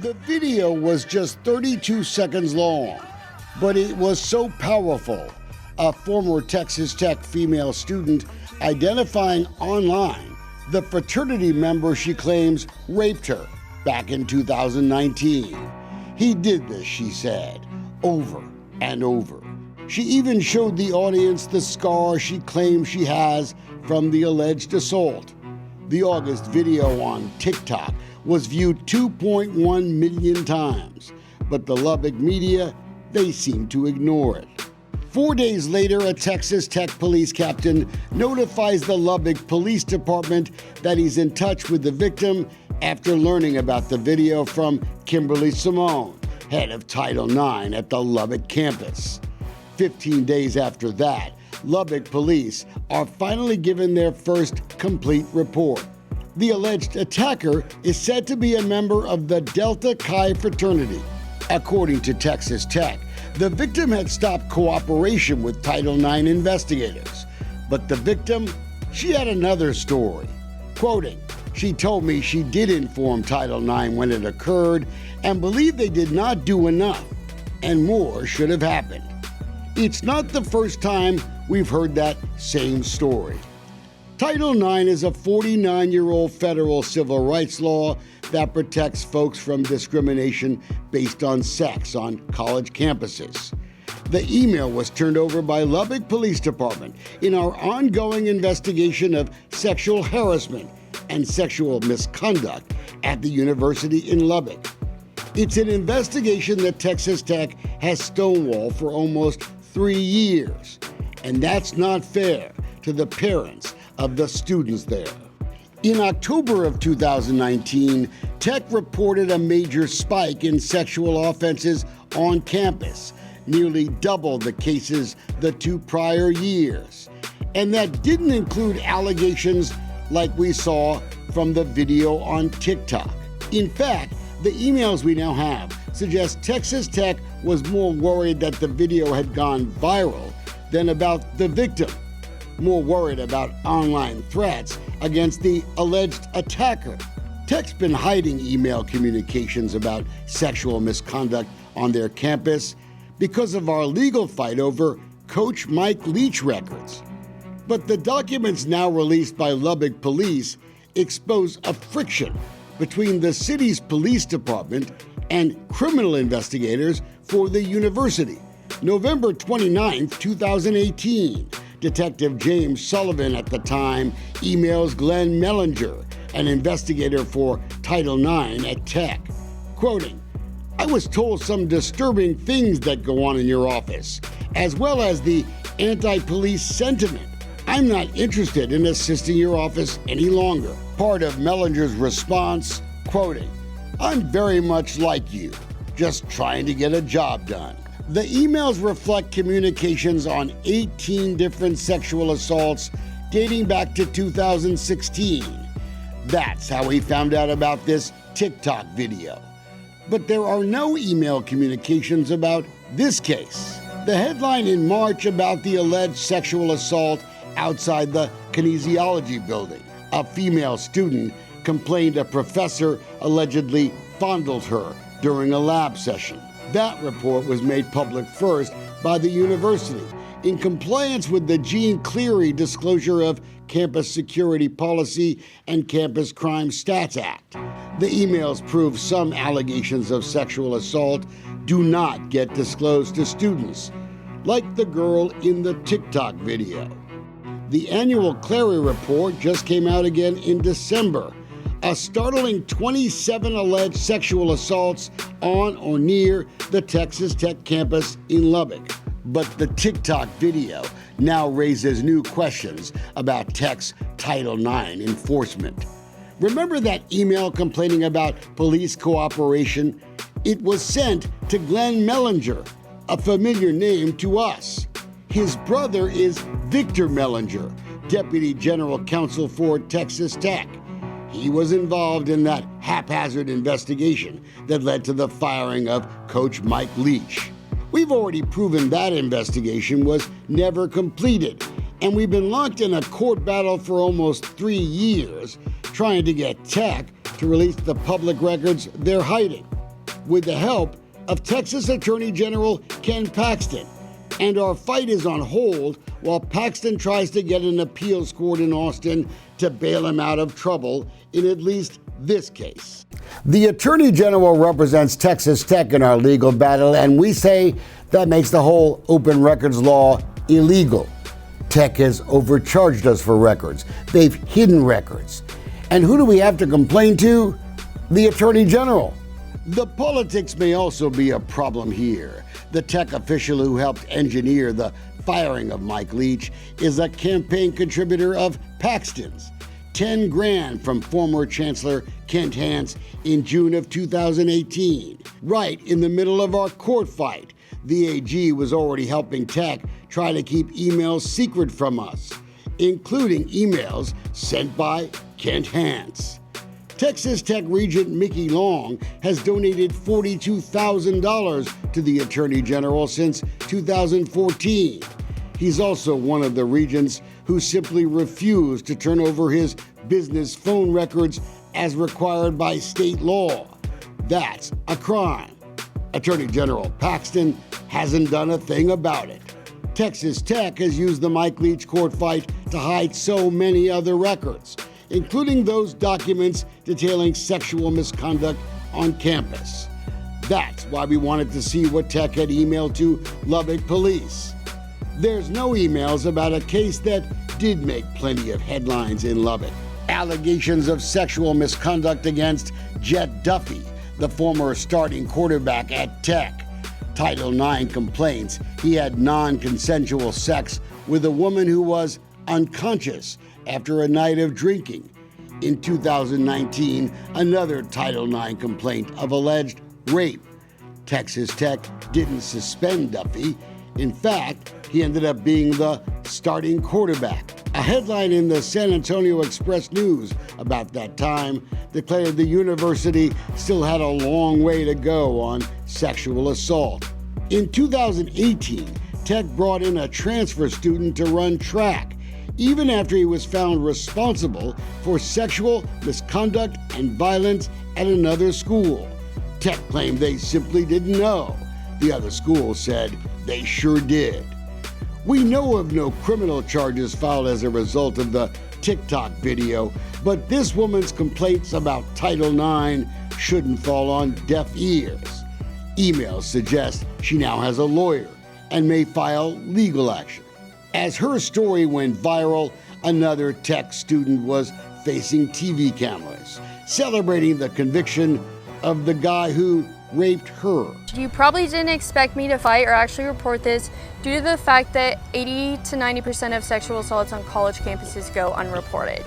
The video was just 32 seconds long, but it was so powerful. A former Texas Tech female student identifying online the fraternity member she claims raped her back in 2019. He did this, she said, over and over. She even showed the audience the scar she claims she has from the alleged assault. The August video on TikTok was viewed 2.1 million times, but the Lubbock media, they seem to ignore it. 4 days later, a Texas Tech police captain notifies the Lubbock Police Department that he's in touch with the victim after learning about the video from Kimberly Simone, head of Title IX at the Lubbock campus. 15 days after that, Lubbock police are finally given their first complete report. The alleged attacker is said to be a member of the Delta Chi fraternity. According to Texas Tech, the victim had stopped cooperation with Title IX investigators. But the victim, she had another story. Quoting, "She told me she did inform Title IX when it occurred and believed they did not do enough, and more should have happened." It's not the first time we've heard that same story. Title IX is a 49-year-old federal civil rights law that protects folks from discrimination based on sex on college campuses. The email was turned over by Lubbock Police Department in our ongoing investigation of sexual harassment and sexual misconduct at the university in Lubbock. It's an investigation that Texas Tech has stonewalled for almost 3 years, and that's not fair to the parents of the students there. In October of 2019, Tech reported a major spike in sexual offenses on campus, nearly double the cases the 2 prior years. And that didn't include allegations like we saw from the video on TikTok. In fact, the emails we now have suggest Texas Tech was more worried that the video had gone viral than about the victim, more worried about online threats against the alleged attacker. Tech's been hiding email communications about sexual misconduct on their campus because of our legal fight over Coach Mike Leach records. But the documents now released by Lubbock Police expose a friction between the city's police department and criminal investigators for the university. November 29, 2018, Detective James Sullivan at the time emails Glenn Mellinger, an investigator for Title IX at Tech, quoting, "I was told some disturbing things that go on in your office, as well as the anti-police sentiment. I'm not interested in assisting your office any longer." Part of Mellinger's response, quoting, "I'm very much like you, just trying to get a job done." The emails reflect communications on 18 different sexual assaults dating back to 2016. That's how he found out about this TikTok video. But there are no email communications about this case. The headline in March about the alleged sexual assault outside the kinesiology building. A female student complained a professor allegedly fondled her during a lab session. That report was made public first by the university in compliance with the Jean Cleary Disclosure of Campus Security Policy and Campus Crime Stats Act. The emails prove some allegations of sexual assault do not get disclosed to students, like the girl in the TikTok video. The annual Cleary report just came out again in December. A startling 27 alleged sexual assaults on or near the Texas Tech campus in Lubbock. But the TikTok video now raises new questions about Tech's Title IX enforcement. Remember that email complaining about police cooperation? It was sent to Glenn Mellinger, a familiar name to us. His brother is Victor Mellinger, Deputy General Counsel for Texas Tech. He was involved in that haphazard investigation that led to the firing of Coach Mike Leach. We've already proven that investigation was never completed, and we've been locked in a court battle for almost 3 years trying to get Tech to release the public records they're hiding. with the help of Texas Attorney General Ken Paxton. And our fight is on hold while Paxton tries to get an appeals court in Austin to bail him out of trouble in at least this case. The Attorney General represents Texas Tech in our legal battle, and we say that makes the whole open records law illegal. Tech has overcharged us for records. They've hidden records. And who do we have to complain to? The Attorney General. The politics may also be a problem here. The Tech official who helped engineer the firing of Mike Leach is a campaign contributor of Paxton's. 10 grand from former Chancellor Kent Hance in June of 2018. Right in the middle of our court fight, the AG was already helping Tech try to keep emails secret from us, including emails sent by Kent Hance. Texas Tech Regent Mickey Long has donated $42,000 to the Attorney General since 2014. He's also one of the regents who simply refused to turn over his business phone records as required by state law. That's a crime. Attorney General Paxton hasn't done a thing about it. Texas Tech has used the Mike Leach court fight to hide so many other records, including those documents detailing sexual misconduct on campus. That's why we wanted to see what Tech had emailed to Lubbock police. There's no emails about a case that did make plenty of headlines in Lubbock. Allegations of sexual misconduct against Jet Duffy, the former starting quarterback at Tech. Title IX complaints he had non-consensual sex with a woman who was unconscious after a night of drinking. In 2019, another Title IX complaint of alleged rape. Texas Tech didn't suspend Duffy. In fact, he ended up being the starting quarterback. A headline in the San Antonio Express News about that time declared the university still had a long way to go on sexual assault. In 2018, Tech brought in a transfer student to run track, even after he was found responsible for sexual misconduct and violence at another school. Tech claimed they simply didn't know. The other school said they sure did. We know of no criminal charges filed as a result of the TikTok video, but this woman's complaints about Title IX shouldn't fall on deaf ears. Emails suggest she now has a lawyer and may file legal action. As her story went viral, another Tech student was facing TV cameras, celebrating the conviction of the guy who raped her. You probably didn't expect me to fight or actually report this due to the fact that 80 to 90% of sexual assaults on college campuses go unreported.